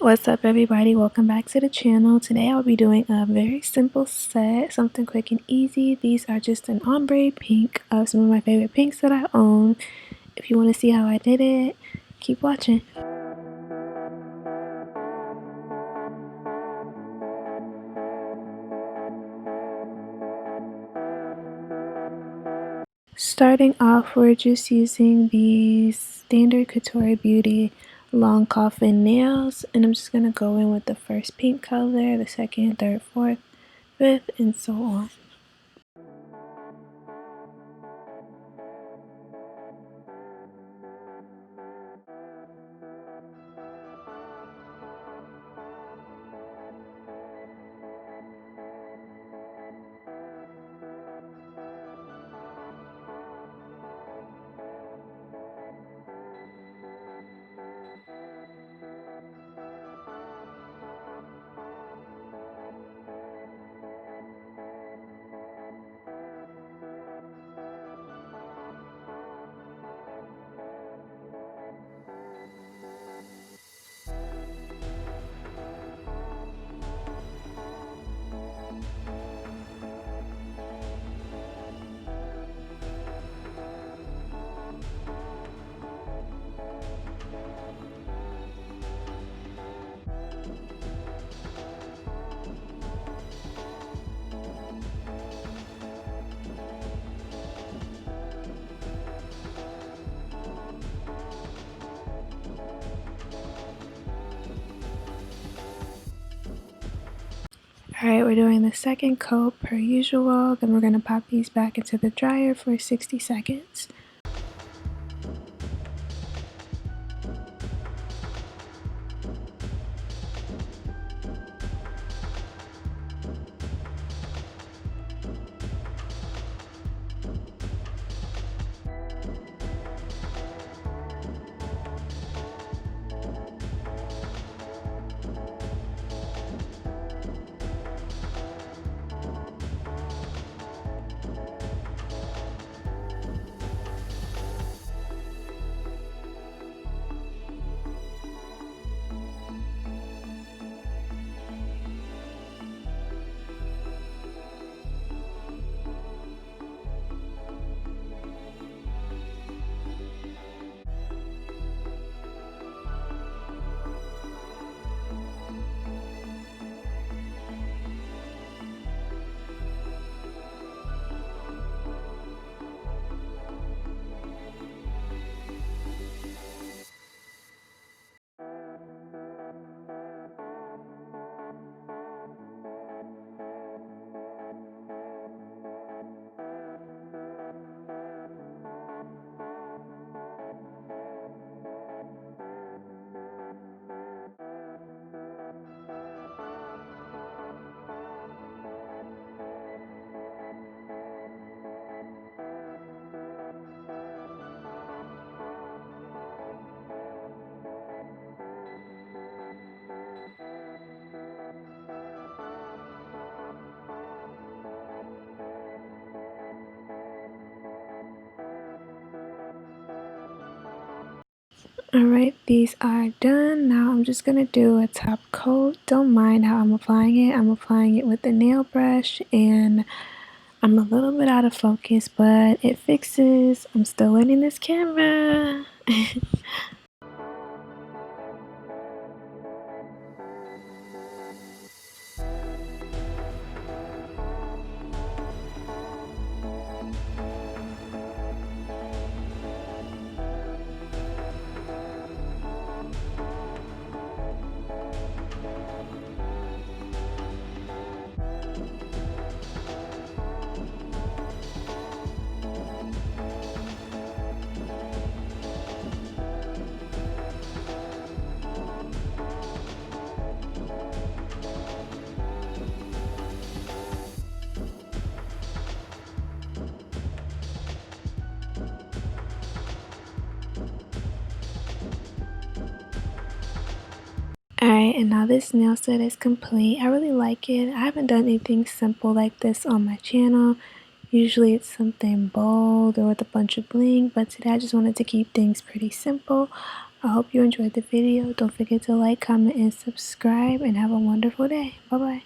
What's up everybody, welcome back to the channel. Today I'll be doing a very simple set, something quick and easy. These are just an ombre pink of some of my favorite pinks that I own. If you want to see how I did it, keep watching. Starting off, we're just using these standard Couture Beauty long coffin nails, and I'm just going to go in with the first pink color, the second, third, fourth, fifth, and so on. Alright, we're doing the second coat per usual, then we're going to pop these back into the dryer for 60 seconds. Alright, these are done. Now I'm just going to do a top coat. Don't mind how I'm applying it. I'm applying it with the nail brush and I'm a little bit out of focus, but it fixes. I'm still learning this camera. Alright, and now this nail set is complete. I really like it. I haven't done anything simple like this on my channel. Usually it's something bold or with a bunch of bling, but today I just wanted to keep things pretty simple. I hope you enjoyed the video. Don't forget to like, comment, and subscribe, and have a wonderful day. Bye-bye.